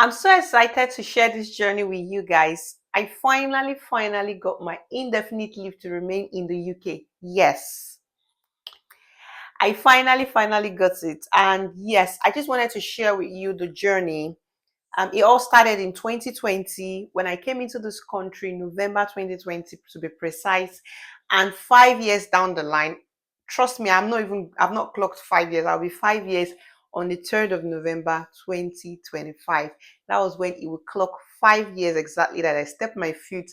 I'm so excited to share this journey with you guys. I finally got my indefinite leave to remain in the UK. Yes, I finally got it. And yes, I just wanted to share with you the journey. It all started in 2020 when I came into this country, November 2020 to be precise. And 5 years down the line, trust me, I've not clocked 5 years. I'll be 5 years on the 3rd of November 2025. That was when it would clock 5 years exactly that I stepped my foot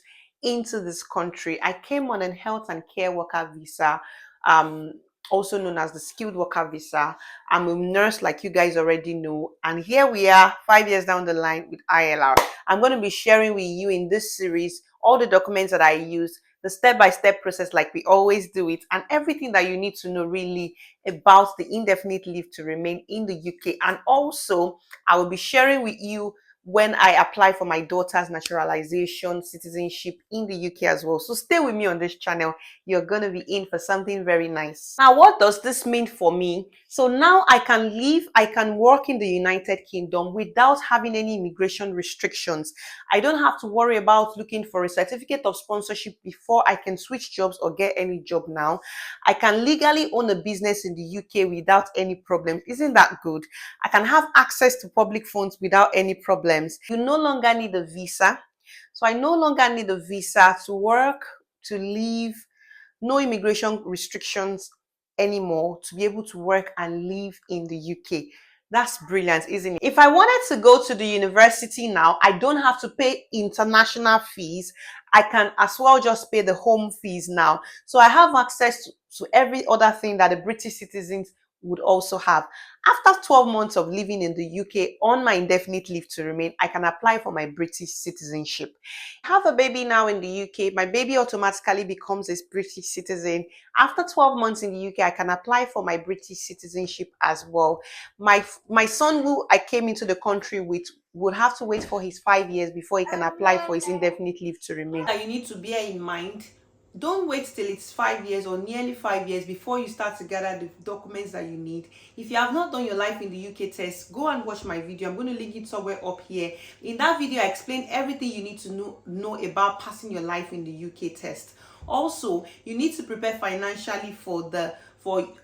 into this country. I came on a health and care worker visa, um, also known as the skilled worker visa. I'm a nurse, like you guys already know. And here we are, 5 years down the line with ILR. I'm going to be sharing with you in this series all the documents that I use, the step-by-step process like we always do it, and everything that you need to know really about the indefinite leave to remain in the UK. And also, I will be sharing with you when I apply for my daughter's naturalization citizenship in the UK as well. So stay with me on this channel. You're going to be in for something very nice. Now, what does this mean for me? So now I can live, I can work in the United Kingdom without having any immigration restrictions. I don't have to worry about looking for a certificate of sponsorship before I can switch jobs or get any job now. I can legally own a business in the UK without any problems. Isn't that good? I can have access to public funds without any problems. You no longer need a visa. So I no longer need a visa to work, to live, no immigration restrictions anymore, to be able to work and live in the UK. That's brilliant, isn't it? If I wanted to go to the university now, I don't have to pay international fees. I can as well just pay the home fees now. So I have access to every other thing that the British citizens would also have. After 12 months of living in the UK on my indefinite leave to remain, I can apply for my British citizenship. I have a baby now in the UK. My baby automatically becomes a British citizen. After 12 months in the UK, I can apply for my British citizenship as well. My son, who I came into the country with, would have to wait for his 5 years before he can apply for his indefinite leave to remain. That you need to bear in mind, don't wait till it's 5 years or nearly 5 years before you start to gather the documents that you need. If you have not done your life in the UK test, go and watch my video. I'm going to link it somewhere up here. In that video, I explain everything you need to know about passing your life in the UK test. Also, you need to prepare financially for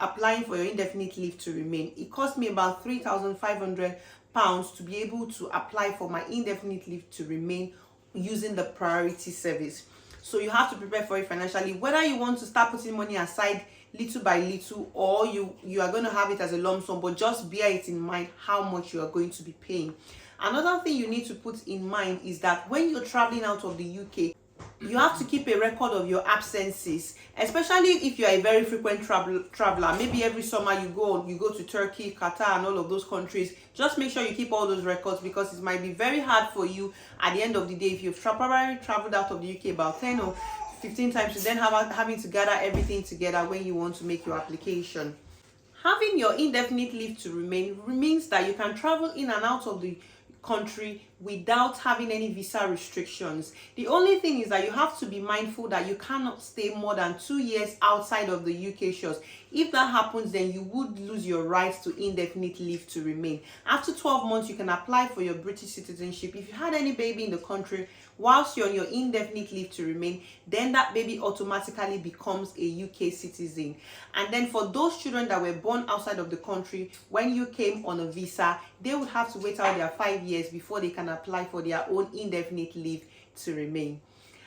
applying for your indefinite leave to remain. It cost me about £3,500 to be able to apply for my indefinite leave to remain using the priority service. So you have to prepare for it financially, whether you want to start putting money aside little by little, or you are going to have it as a lump sum, but just bear it in mind how much you are going to be paying. Another thing you need to put in mind is that when you're traveling out of the UK, you have to keep a record of your absences, especially if you are a very frequent traveler. Maybe every summer you go to Turkey, Qatar, and all of those countries. Just make sure you keep all those records, because it might be very hard for you at the end of the day if you've probably traveled out of the UK about 10 or 15 times, to then having to gather everything together when you want to make your application. Having your indefinite leave to remain means that you can travel in and out of the country without having any visa restrictions. The only thing is that you have to be mindful that you cannot stay more than 2 years outside of the UK shores. If that happens, then you would lose your rights to indefinite leave to remain. After 12 months, you can apply for your British citizenship. If you had any baby in the country whilst you're on your indefinite leave to remain, then that baby automatically becomes a UK citizen. And then for those children that were born outside of the country, when you came on a visa, they would have to wait out their 5 years before they can apply for their own indefinite leave to remain.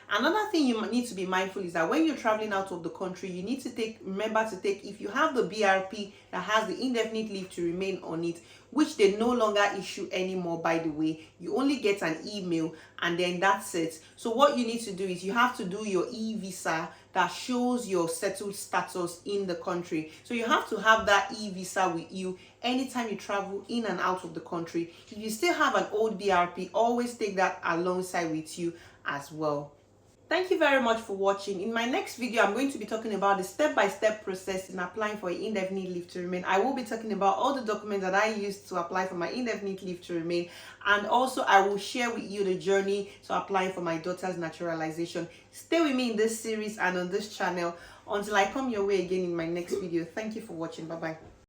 Another thing you need to be mindful is that when you're traveling out of the country, you need to remember to take, if you have the BRP that has the indefinite leave to remain on it, which they no longer issue anymore, by the way, you only get an email and then that's it. So what you need to do is you have to do your e-visa that shows your settled status in the country. So you have to have that e-visa with you anytime you travel in and out of the country. If you still have an old BRP, always take that alongside with you as well. Thank you very much for watching. In my next video, I'm going to be talking about the step-by-step process in applying for indefinite leave to remain. I will be talking about all the documents that I used to apply for my indefinite leave to remain, and also I will share with you the journey to applying for my daughter's naturalization. Stay with me in this series and on this channel until I come your way again in my next video. Thank you for watching. Bye-bye.